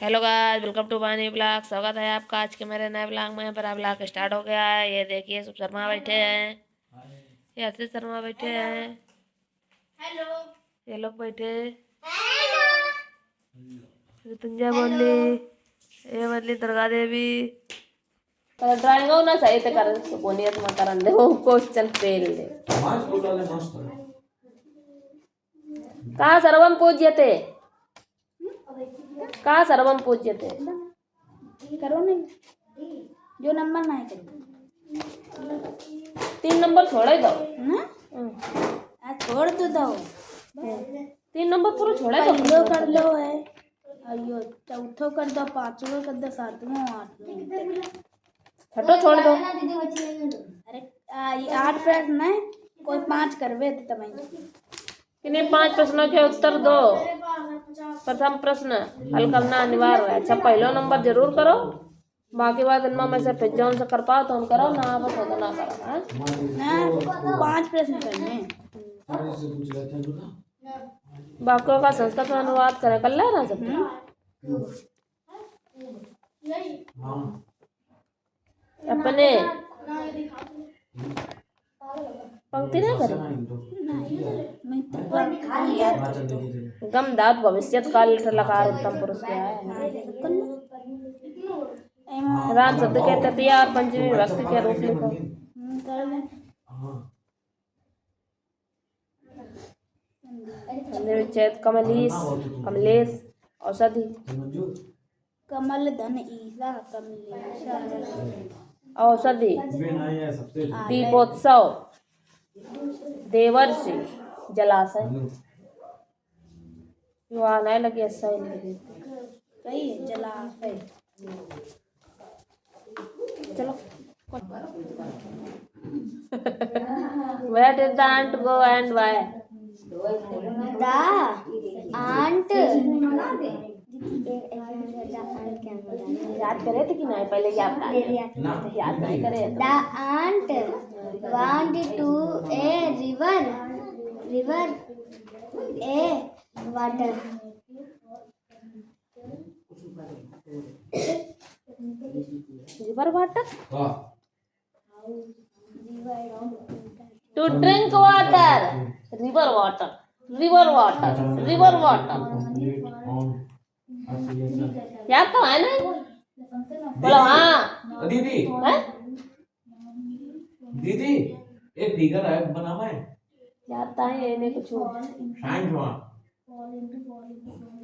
Hello guys, welcome to my new blog. स्वागत है आपका आज के मेरे नए ब्लॉग में। मेरा ब्लॉग स्टार्ट हो गया है। ये देखिए सब शर्मा बैठे हैं, ये अर्षित शर्मा बैठे हैं, हेलो, ये लोग बैठे, ऋतुंजय बोली, ये बदली दुर्गा देवी। ड्राइंग हो ना सही से कर सुकोनियत मत करन दे वो क्वेश्चन फेल दे। कहाँ सर्वम पूज्यते, कहाँ सर्वम पूज्यते करो नहीं जो नंबर ना है करो 3 नंबर छोड़ दो ना छोड़ दो 3 नंबर पूरा छोड़ दो। पहलो कर लो है अयो चौथो कर दो पांचवा कर दो सातवां आठवां छठो छोड़ दो। अरे 8 प्रश्न है कोई 5 करवे तो तब किन्हीं 5 प्रश्नों के उत्तर दो। प्रथम प्रश्न हल करना अनिवार्य है। अच्छा पहला नंबर जरूर करो, बाकी बात इनमें में से फिर जौन से कर पाओ तो हम करो, ना बस हो तो ना करो। ना 5 प्रश्न करने वाक्यों का संस्कृत में अनुवाद करें, कर ले ना सब। अपने पंक्ति नहीं करें। गम धातु भविष्यत काल लकार उत्तम पुरुष क्या है। राम शब्द के तृतीय और पंचमी विभक्ति के रूप लिखो। विच्छेद कमलीश, कमलेश, औषधि, कमल धन ईसा कमलेशा औषधि, दीपोत्सव, देवर्षि, जलाशय। युवा नहीं लगी ऐसा ही लगी। सही है जलाशय। चलो Where did the ant go and why? The ant याद करे थे कि नहीं, पहले याद नहीं करे। The ant went to a river a water. River water? To drink water. River water. River water. River water. याद तो है ना? बोलो हाँ। दीदी हैं? दीदी एक फिगर है बनाना है। याद तो है ये नहीं कुछ हो। साइंस वहाँ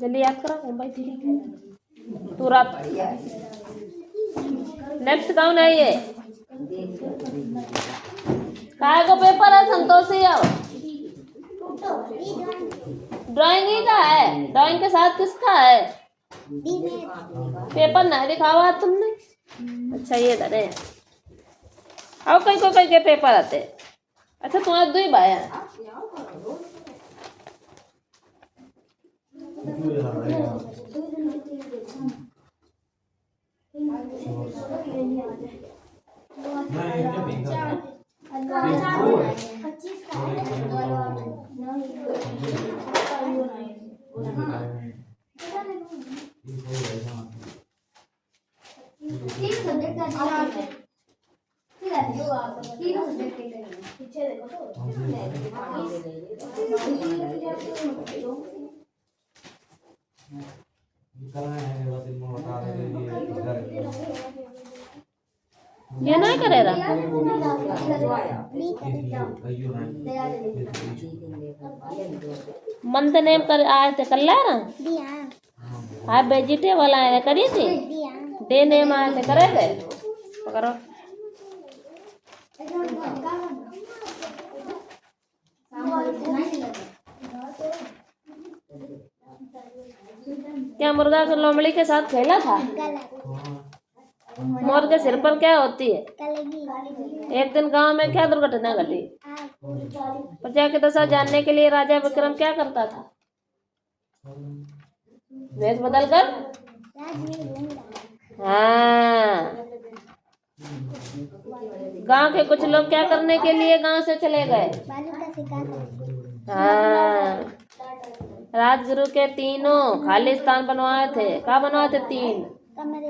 जल्दी याद करो भाई। ठीक है तुरंत। नेक्स्ट कौन है ये? काय को पेपर है संतोषी? आओ ड्राइंग ही का है, ड्राइंग के साथ किसका है? पेपर नहीं दिखावा तुमने। अच्छा ये धरे आओ कहीं को कहीं के पेपर आते। अच्छा तुम्हारे 2 भाई हैं। ये नहीं करेगा। मंथ नेम कर आए थे, कर ले ना। हाँ वेजिटेबल आए करी थी। डे नेम आए थे, करे थे करो। क्या मुर्गा को लोमड़ी के साथ खेला था? मोर के सिर पर क्या होती है? एक दिन गांव में क्या दुर्घटना घटी? प्रजा की दशा जानने के लिए राजा विक्रम क्या करता था? वेश बदल कर हाँ। गांव के कुछ लोग क्या करने के लिए गांव से चले गए? हाँ राजगुरु के तीनों खालिस्तान बनवाए थे। क्या बनवाए थे? 3। कमरे।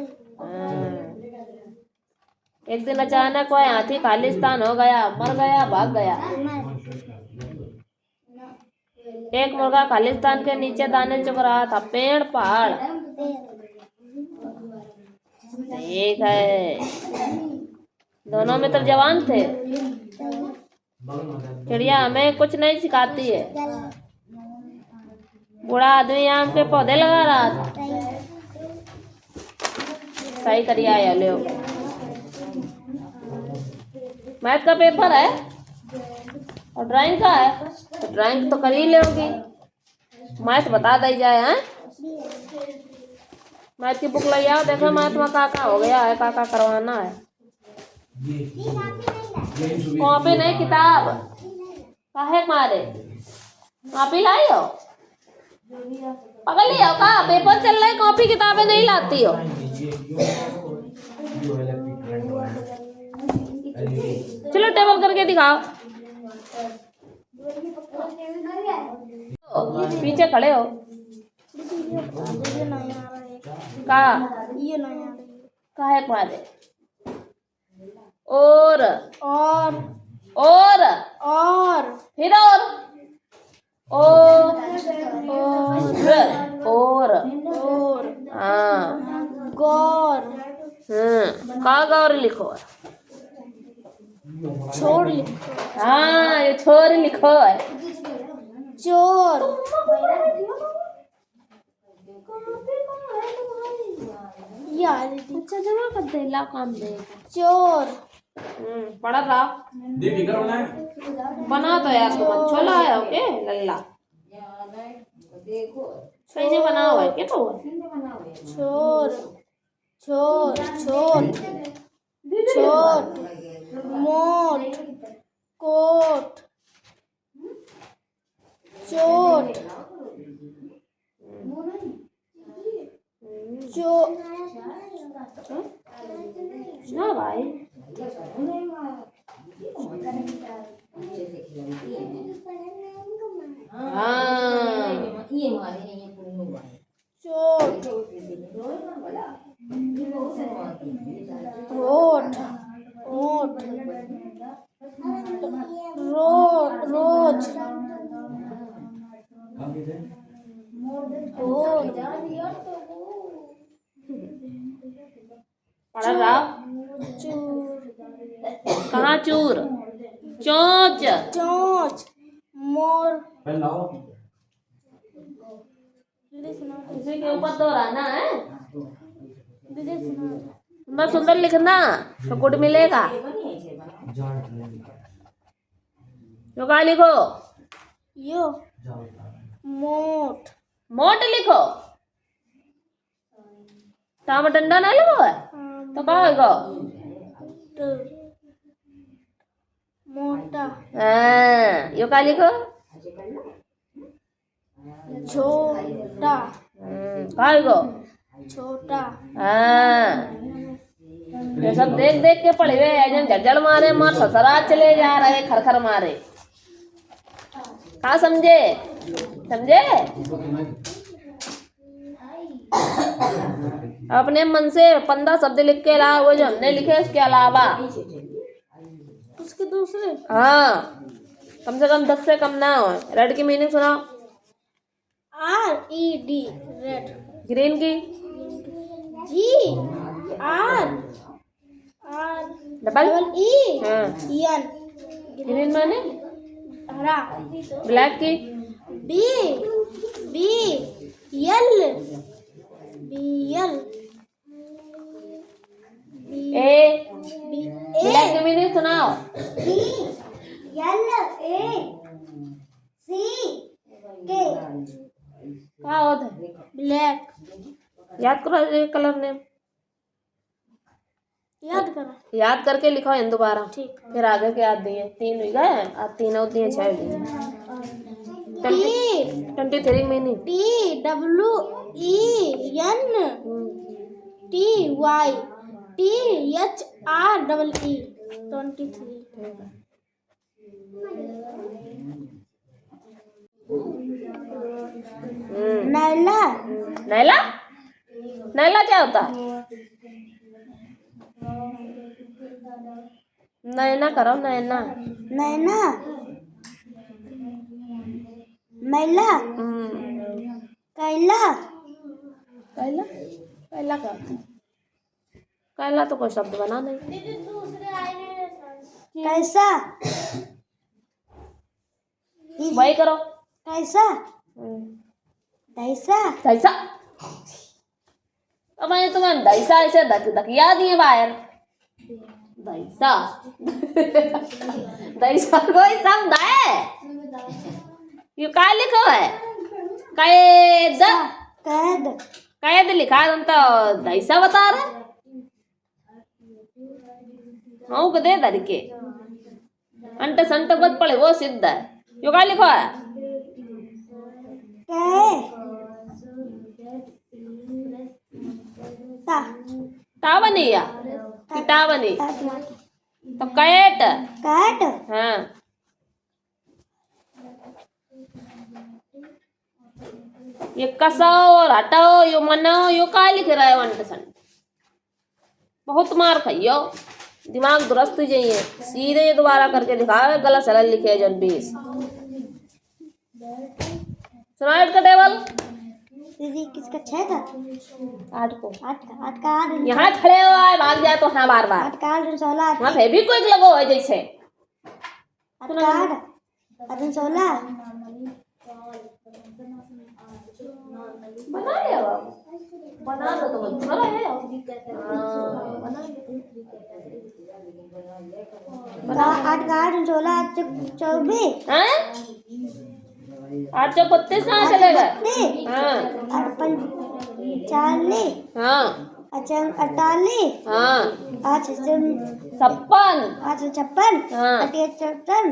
एक दिन अचानक कोई हाथी खालिस्तान हो गया, मर गया, भाग गया। एक मुर्गा खालिस्तान के नीचे दाने चुग रहा था। पेड़, पहाड़? ठीक है। दोनों में तो जवान थे। चिड़िया हमें कुछ नहीं सिखाती है। बूढ़ा आदमी आम के पौधे लगा रहा था। सही करिए आया ले। मैथ का पेपर है और ड्राइंग का है, तो ड्राइंग तो कर ही लोगी। मैथ बता दी जाए हैं। मैथ की बुक ले आओ, देखो मैथ में का हो गया है, का करवाना है। कॉपी नहीं, किताब। काहे मारे कॉपी लाई हो? पकड़ लिया का? पेपर चल रहा है, कॉपी किताबें नहीं लाती हो। चलो टेबल करके दिखाओ। पीछे खड़े हो का? काहे मारे? और फिर और हाँ। गौर। का गौर लिखो? छोर लिखो। हाँ, ये छोर लिखो है। चोर। यार अच्छा जमा कर दे, ला काम दे। चोर। पढ़ा रहा दे फिगर बना है। बना तो यार तुम छोला है ओके लल्ला। सही से बनाओ है क्या? तो चोर। छोट। छोट। मोट। कोट। चोट। ना भाई। चोट। रोट। ओट। रोज। पढ़ा रहा कहाँ? चूर। चोंच। चोंच। मोर। लाओ। इसी के ऊपर तो रहना है। दीदी सुना। सुंदर सुंदर लिखना तो गुड मिलेगा। जो का लिखो? यो। मोट। मोट लिखो। टाम डंडा ना लिखो है तो का होगा? मोटा। यो का लिखो? छोटा। का होगा? छोटा। ये सब देख देख के पढ़े हुए हैं। झज्जड़ मारे मार ससुराल चले जा रहे, खरखर मारे। का समझे? अपने मन से 15 शब्द लिख के ला, वो जो हमने लिखे उसके अलावा। उसके दूसरे? हाँ, कम से कम 10 से कम ना हो। रेड की मीनिंग सुनाओ। RED red. ग्रीन की? GR डबल E हाँ। N ग्रीन माने हरा। ब्लैक की? BL ए ब्लैक की मीनिंग सुनाओ। क्या होता है? ब्लैक। याद करो ये कलर नेम। याद करके लिखो इन दोबारा। ठीक। फिर आगे के याद दिए 3 हो गए और 3 और दिए 6 दिए। 23 मीनिंग? TWENTHREE 23 नैला नैला, नैला क्या होता है? नैना करो, नैना। नैना मैला कैला कैला, कैला क्या होता है? कैला तो कोई शब्द बना नहीं। कैसा वही करो। कैसा कैसा कैसा, अब मैंने तुम्हें दैसा ऐसे धकिया दिए बाहर। दैसा दैसा कोई शब्द है? ये क्या लिखो है? कैद, कैद कैद लिखा है, तुम तो दैसा बता रहे। मऊ के दे तरीके अंट संट बद पड़े वो सिद्ध है। यो क्या लिखो है? ता टा बनी या कि टा बनी? तो कैट। कैट हाँ, ये कसो और हटाओ, यो मनाओ, यो क्या लिख रहा है? अंट संट बहुत मार खाइयो, दिमाग दुरुस्त ही चाहिए। सीधे दोबारा करके दिखाओ, गलत सलत लिखे जन 20। सुनाओ का टेबल। दीदी किसका 6 था 8 को 8 का 8 यहाँ खड़े हो आए, भाग जाए तो हाँ बार बार 8 का 8 16 वहाँ पे भी कोई लगो है जैसे 8 का 8 16 बना लिया बाबू, बना दो तो करो है। का 8 का 8 16 24 हैं? 8 चौक 32 कहाँ चलेगा? हाँ 8 40 हाँ 8 48 हाँ 8 56 56 8 56 हाँ 8 54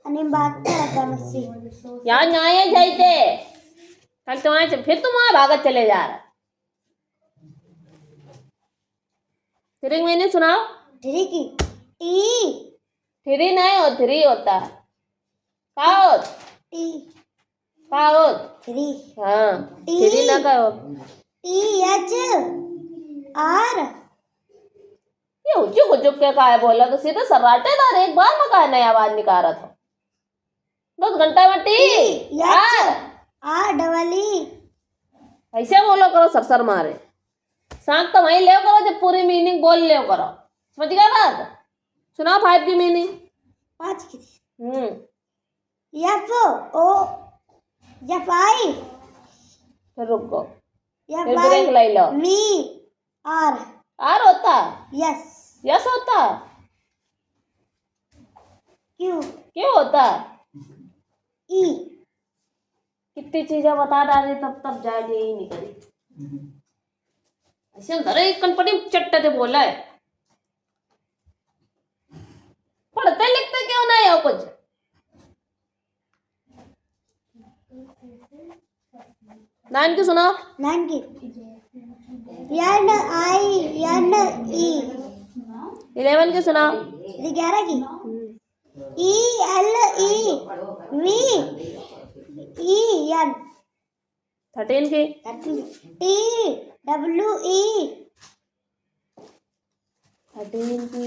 आणि 72 80 यहाँ न्याय जाते कल तो वहां से फिर तुम वहां भागत चले जा रहा। थ्री मैंने सुनाओ। ठीक है टी थ्री नहीं हो, थ्री होता है। का हो? टी का हो? 3 हाँ थ्री ना कहो। टी एच आर ये उच्चू को चुप के का है बोला तो सीधे सराटेदार एक बार में का नया आवाज निकाला था। 10 घंटा में टी यार आर डबल ई ऐसे बोलो करो, सरसर मारे शांत तो वहीं ले करो, जब पूरी मीनिंग बोल ले करो। समझ गया बात? सुनाओ 5 की मीनिंग। 5 की फिर एफ ओ एफ आई रुको, एफ फिर आई ब्रेक ले लो। मी आर आर होता यस यस होता क्यू क्यों होता? ई कितनी चीजें बता डाली तब जाके ही निकली। ऐसे अंदर एक कनपटी चट्टे से बोला है। पढ़ते लिखते क्यों नहीं हो कुछ? नाइन की सुनाओ। 9 की एन आई एन ई 11 की सुनाओ। 11 की E L E V E N 13 की टी डब्ल्यू ई 13 की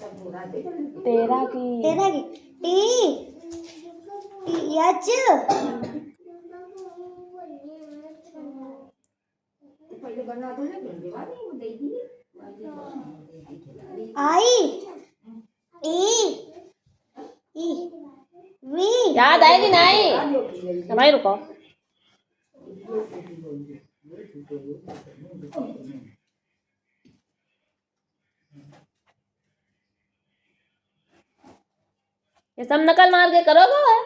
13 की 13 की T T H I E E V याद आएगी नहीं? भाई रुको, ये सब नकल मार के करोगे?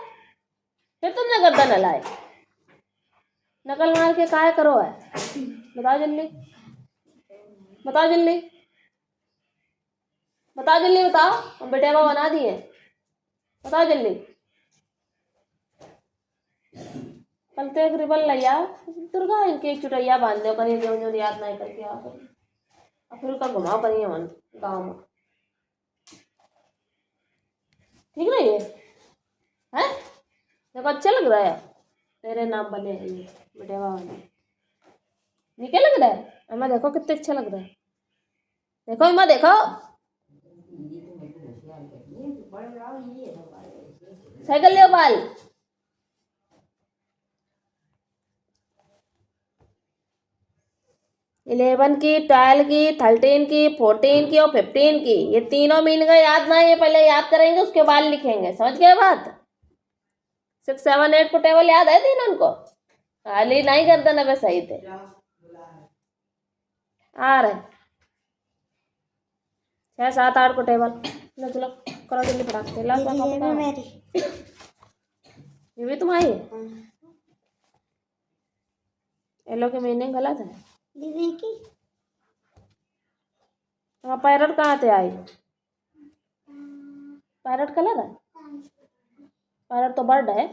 फिर तुमने गर्दन हलाए। नकल मार के काय करो है? बताओ जल्दी, बताओ जल्दी, बताओ जल्दी, बताओ। हम बेटे बाबा बना दिए, बताओ जल्दी। कल तो एक रिबन लिया दुर्गा, इनके एक चुटैया बांध दो करिए, जो जो याद नहीं करके आओ करिए, और फिर उसका घुमाओ करिए मन गाँव में। ठीक नहीं है? हैं? देखो अच्छा लग रहा है। तेरे नाम बने हैं ये बटेवा वाले। ये क्या लग रहा है? अम्मा देखो कितने अच्छा लग रहा है। देखो अम्मा देखो, साइकिल ले बाल। 11 की, 12 की, 13 की, 14 की और 15 की, ये तीनों मीनिंग याद ना, ये पहले याद करेंगे उसके बाद लिखेंगे। समझ गए बात? 6, 7, 8 को टेबल याद है तीनों को? खाली नहीं कर देना वे सही थे। आ रहे 6, 7, 8 को टेबल। लो चलो करो जल्दी फटाक से। ला दीदी ये भी मेरी। ये भी तुम्हारी है? येलो की मीनिंग गलत है। दीदी की वहाँ पैरट कहाँ से आई? पैरट कलर है? पैरट तो बर्ड है।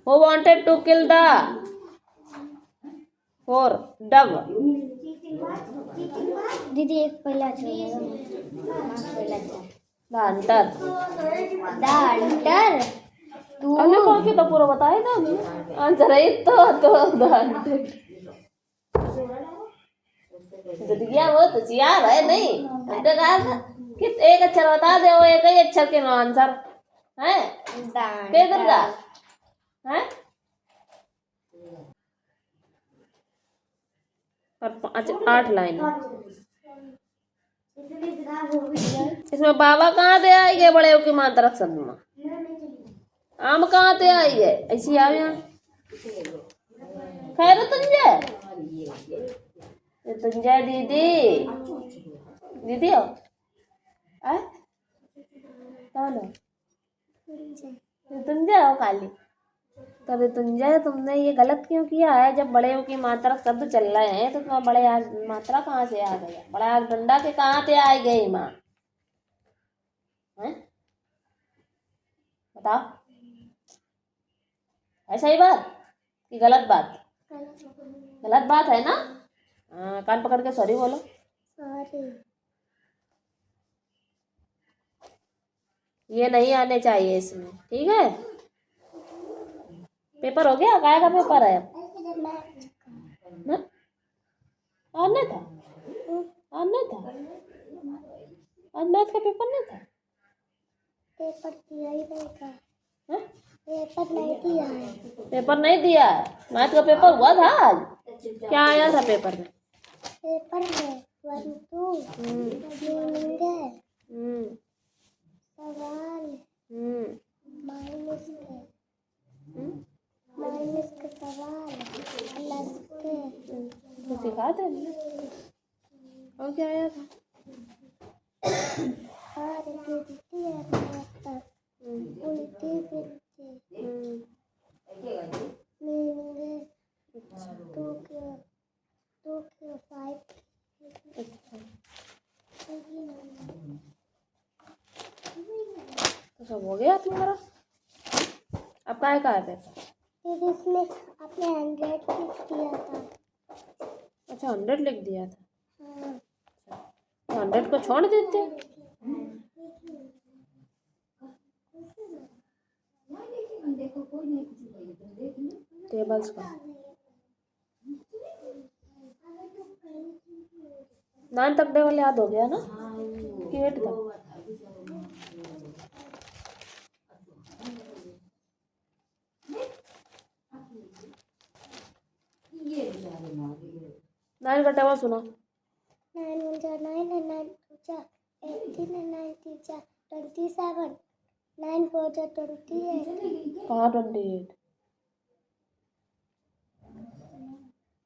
Who wanted to kill the four dove? दीदी एक पहला छोड़ेगा। The hunter. द अंटर तू हमने कौन की तो पूरा बताया था आंसर है तो the hunter। जब गया वो तो यार है नहीं, हमने कहा था कि एक अक्षर बता दे, वो एक ही अक्षर के आंसर है। किधर का है? पर 8 लाइन है इसमें। बाबा कहाँ से आई गए? बड़े की मात्रा शब्द में आम कहाँ से आई है? ऐसी आओ यहाँ। खैर तुंजय दीदी, दीदी हो आए कौन है? तुंजय हो काली। तो ऋतुंजय तुमने ये गलत क्यों किया है? जब बड़े की मात्रा शब्द चल रहे हैं तो तुम्हारा बड़े आग मात्रा कहाँ से आ गया? बड़ा आग डंडा के कहाँ से आ गई माँ? बताओ, है सही बात कि गलत बात? गलत बात है ना? हाँ, कान पकड़ के सॉरी बोलो। ये नहीं आने चाहिए इसमें, ठीक है? पेपर हो गया? काय का पेपर है ना? आज नहीं था? आज नहीं था? आज मैथ का पेपर नहीं था? पेपर दिया ही नहीं था। हाँ? पेपर नहीं दिया है। पेपर नहीं दिया है? मैथ का पेपर हुआ था आज? क्या आया था पेपर में? पेपर में 1, 2 मीनिंग है, सवाल माइनस के सवाल प्लस के तो सिखा दे। और क्या आया था? और गिनती है मात्रा उल्टी गिनती मीनिंग है 2 के 5। तो सब हो गया तुम्हारा? अब काय का है पेपर? फिर इसमें आपने 100 लिख दिया था। अच्छा 100 लिख दिया था? हाँ। तो 100 को छोड़ देते टेबल्स का। 9 तक टेबल याद हो गया ना कि 8 तक? 9 का टेबल सुनो। 9 1 जा 9 and 9 2 जा 18 and 9 3 जा 27 9 4 जा 28 कहाँ 28?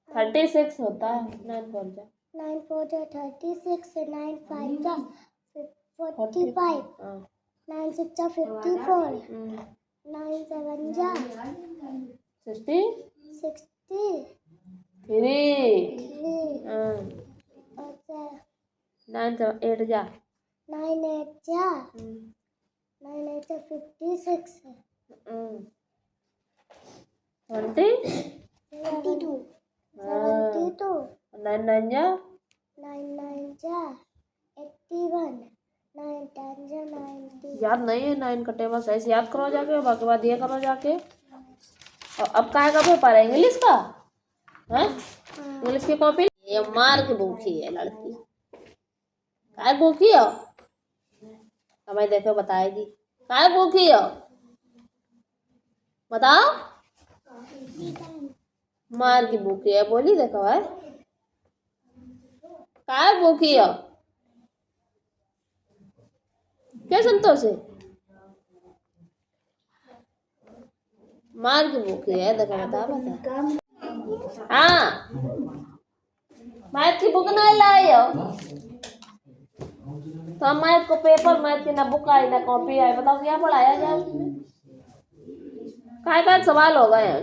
36 होता है 9 4 जा। 9 4 जा 36 and 9 5 जा 45 हाँ 9 6 जा 54 9 7 जा 60 60 3 हाँ और 9 8 जा 9 8 जा 9 8 जा 56 20 72 हाँ 72 9 9 जा 9 9 जा 81 9 10 जा 90। याद नहीं है 9 का टेबल सही से याद करो जाके, बाकी बाद ये करो जाके। और अब काय का पेपर है? इंग्लिश का है? इंग्लिश की कॉपी। ये मार के भूखी है लड़की। काय भूखी हो? हमें देखो बताएगी। काय भूखी हो बताओ। मार की भूखी है बोली देखो है। काय भूखी हो? क्या संतोष है? मार की भूखी है देखो बता। हाँ मैथ की बुक नहीं लाई हो तो मैथ को पेपर, मैथ की ना बुक आई ना कॉपी आई, बताओ क्या पढ़ाया जाए उसमें? काय सवाल हो गए हैं?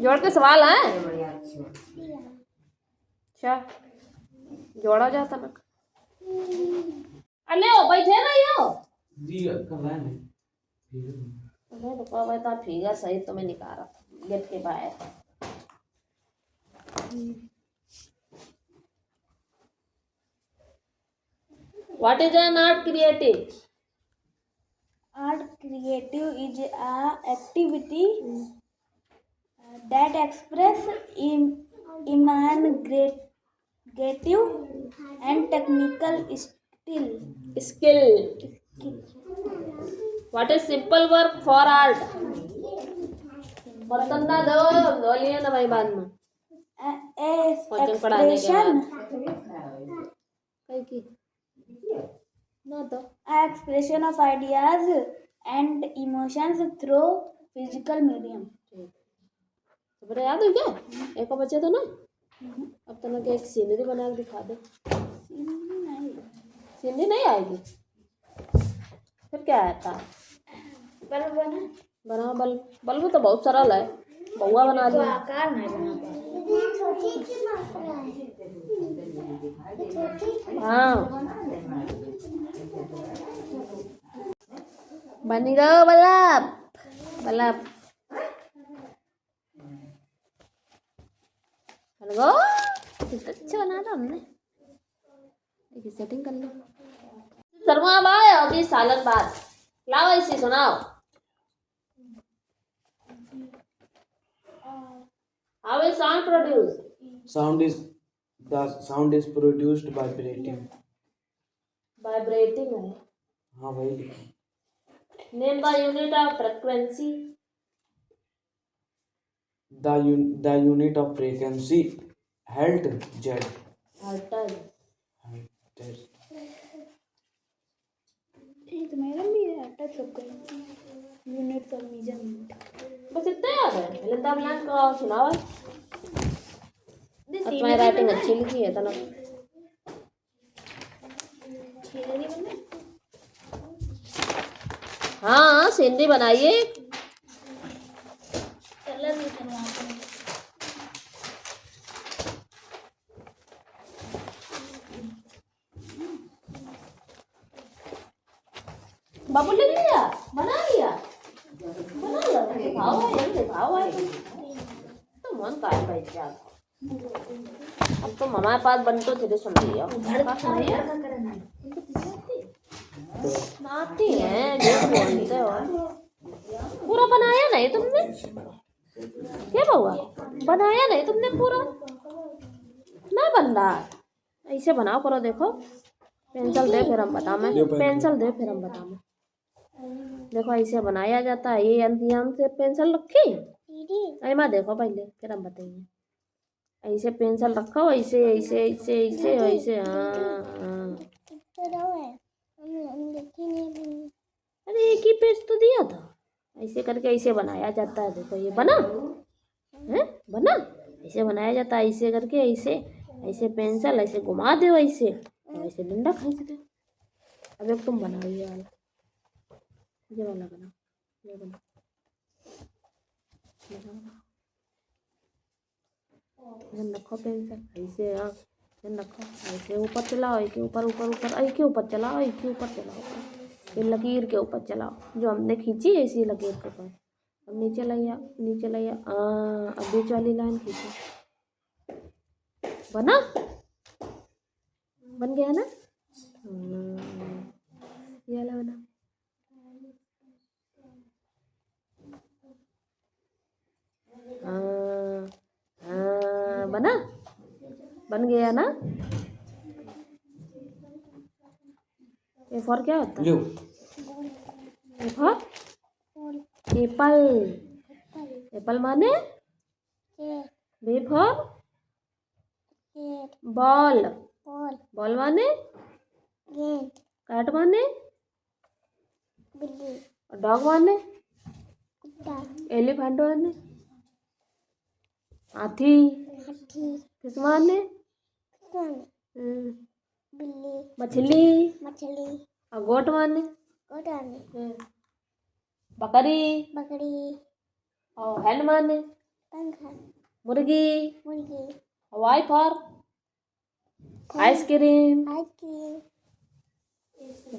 जोड़ के सवाल है। अच्छा जोड़ा जाता ना। अरे ओ बैठे नहीं हो जी कर रहा है मैं तो कहा था फिगर सही तो मैं निकाल रहा था गेट के बाहर। What is an art creative? Art creative is a activity that express imaginative and technical Skill. What is simple work for art? बर्तन ना धो लिए ना भाई बाद में बच्चों पढ़ाने के बाद expression of ideas and emotions through physical medium. तो याद है क्या? एक और बच्चे तो ना अब तो ना कि एक सीनरी बना के दिखा दे। सीनरी नहीं आएगी फिर क्या आता? बल्ब बना बल्ब। बल्ब तो बहुत सरल है, बउआ बना तो लिया। आकार नहीं बना पाए। छोटी सी मात्रा है, छोटी। हाँ बन गयो बल्ब। बल्ब बन गो। अच्छा बना था हमने। एक सेटिंग कर लो। शर्मा बाय अभी सालन बाद लाओ इसे सुनाओ। How is sound produced? Sound is produced by vibrating. Vibrating है। हाँ वही लिखा। Name the unit of frequency. The unit of frequency hertz. Hertz. Hertz. तो मैडम भी अटक सब यूनिट ऑफ मेजरमेंट बस इतना याद है। लिंदा ब्लैंक का सुनाओ। तुम्हारी राइटिंग अच्छी लिखी है तना। हाँ सीनरी बनाइए। कलर भी करवाते हैं। बाबू ने लिया बना लिया बना लो दिखाओ है दिखाओ है तो मन का है भाई क्या। अब तो हमारे पास बन तो तेरे सुन लिया नाती है जो बोलते हो। पूरा बनाया नहीं तुमने क्या बउआ? बनाया नहीं तुमने पूरा ना बन रहा। ऐसे बनाओ करो देखो। पेंसिल दे फिर हम बता मैं पेंसिल दे फिर हम बता मैं देखो ऐसे बनाया जाता है। ये अंतिम से पेंसिल रखी ऐमा देखो पहले फिर हम बताएंगे। ऐसे पेंसिल रखो ऐसे ऐसे ऐसे ऐसे ऐसे। हाँ अरे एक ही पेज तो दिया था। ऐसे करके ऐसे बनाया जाता है। देखो ये बना है बना ऐसे बनाया जाता है। ऐसे करके ऐसे ऐसे पेंसिल ऐसे घुमा दो ऐसे ऐसे डंडा खींच दो। अब एक तुम बनाओ ये वाला बना ये बना रखो पेंसिल ऐसे। हाँ रखो ऐसे ऊपर चलाओ एक के ऊपर ऊपर ऊपर एक के ऊपर चलाओ एक के ऊपर चलाओ। ये लकीर के ऊपर चलाओ जो हमने खींची ऐसी लकीर के ऊपर। अब नीचे लाइया अब बीच वाली लाइन खींचो। बना बन गया ना। ये वाला बना। हाँ हाँ बना, बन गया ना। ए फॉर क्या होता है? लो ए फॉर एप्पल। एप्पल माने Cat. B for Cat. Ball. Ball. Ball माने Game. कैट माने Billy. डॉग माने Kuda. एलिफेंट माने हाथी। Hathi. फिश माने Sun. Hmm, Billy. मछली। Machali. और गोट माने Kodani. बकरी। Bakari. और हैंड माने Pankha. मुर्गी। Murgi. Y for ice cream. Ice cream.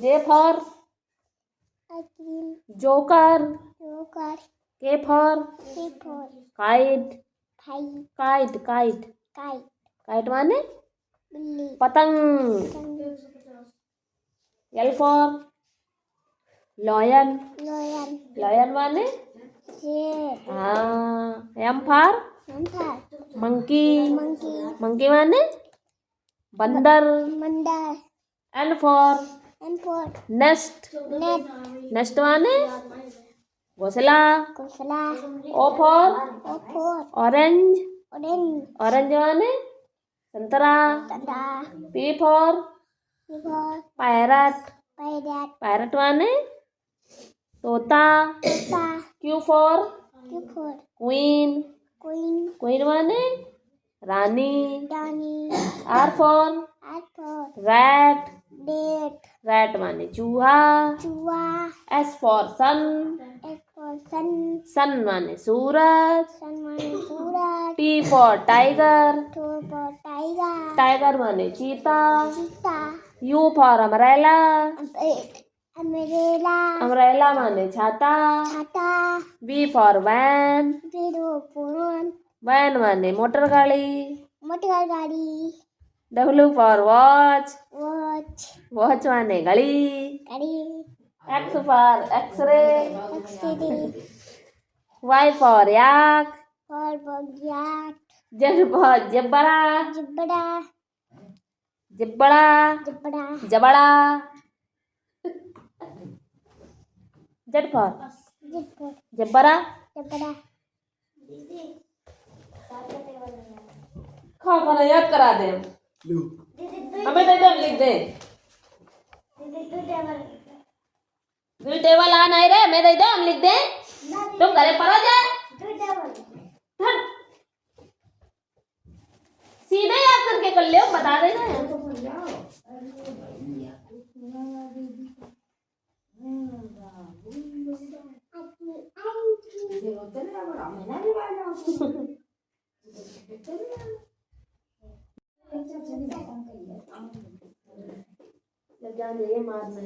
J for Ice cream. Joker. Yogurt. K for Paper. Kite. Pie. Kite kite Kite. Kite माने Billy. पतंग। Sun. L for lion. Lion. Lion माने Deer. हाँ। M for Panther. Monkey. Monkey. Monkey माने बंदर। Mandar. N for And for nest. net. Nest माने घोंसला। Kosala. O for O for orange. orange. Orange माने संतरा। Tada. P for River. Parrot. Pirate. Parrot माने तोता। Papa. Q for Q for queen. queen. Queen माने रानी। Danny. R for R for rat. date. Rat माने चूहा। Chua. S for sun. S for sun. Sun माने सूरज। Sun माने सूरज. T for tiger. T for tiger. Tiger माने चीता। Cheetah. U for umbrella. Umbrella. Umbrella माने छाता। Chata. V for van. Zero phone. Van माने मोटर गाड़ी। मोटर गाड़ी. W for watch. Watch. Watch माने घड़ी। गाड़ी. X for X-ray. X-ray. Y for yak. For backyard. Z for जबड़ा। Jibda. जिब्बड़ा। Jibda. जबड़ा। जेड फॉर Jibda. जब्बरा। Jibda. खा खाना याद करा दे। लो हमें दे दो, लिख दे। तू टेबल आ नहीं रे, मैं दे दो, हम लिख दे। तुम घरे पढ़ो जाए। धर। सीधे याद करके कर ले, बता देना। जान ये मारना।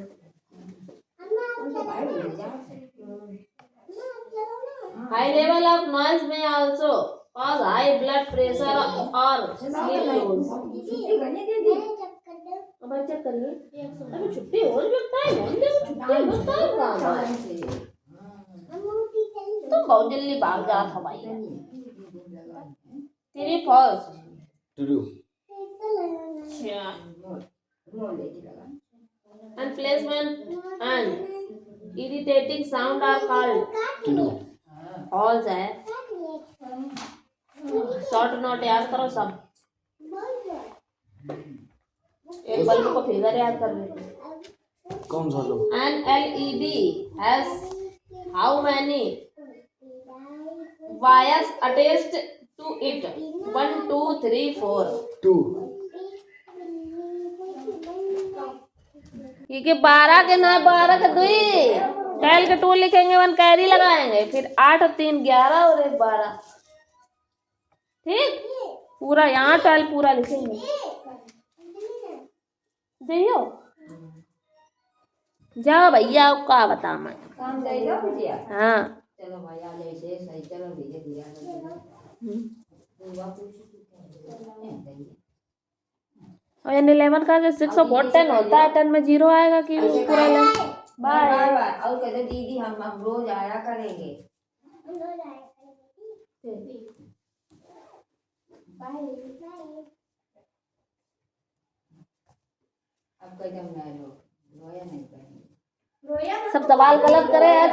High level of noise may also cause high blood pressure or sleep loss. अब चेक करिए। अभी छुट्टी हो रही है, हम देखो छुट्टी होता है कहाँ है? तुम बहुत जल्दी भाग जात हो भाई। तेरी first. To do And placement and irritating sound are called to do halls है। शॉर्ट नोट याद करो सब। एक बल्ब को फिगर याद कर लेते। कौन सा लो An LED has how many wires attached to it? 1 2 3 4। To ये 12 के ना 12 के दुई कैल के 2 लिखेंगे, 1 कैरी लगाएंगे, फिर 8 और 3 11 और 1 12। ठीक, पूरा यहाँ 12 पूरा लिखेंगे। जइयो जाओ भैया, का बता मैं। काम जाएगा बिटिया। हाँ चलो भाई आ ले से सही चलो धीरे धीरे। और यानी 11 का जो 6 और 10 होता है, 10 में 0 आएगा कि पूरा 11? Bye bye. बाय। और कहते दीदी हम रोज आया करेंगे। हम लोग आए करेंगे। Bye bye. अब कहते हम नहीं रोया नहीं करेंगे। रोया सब सवाल गलत करे हैं।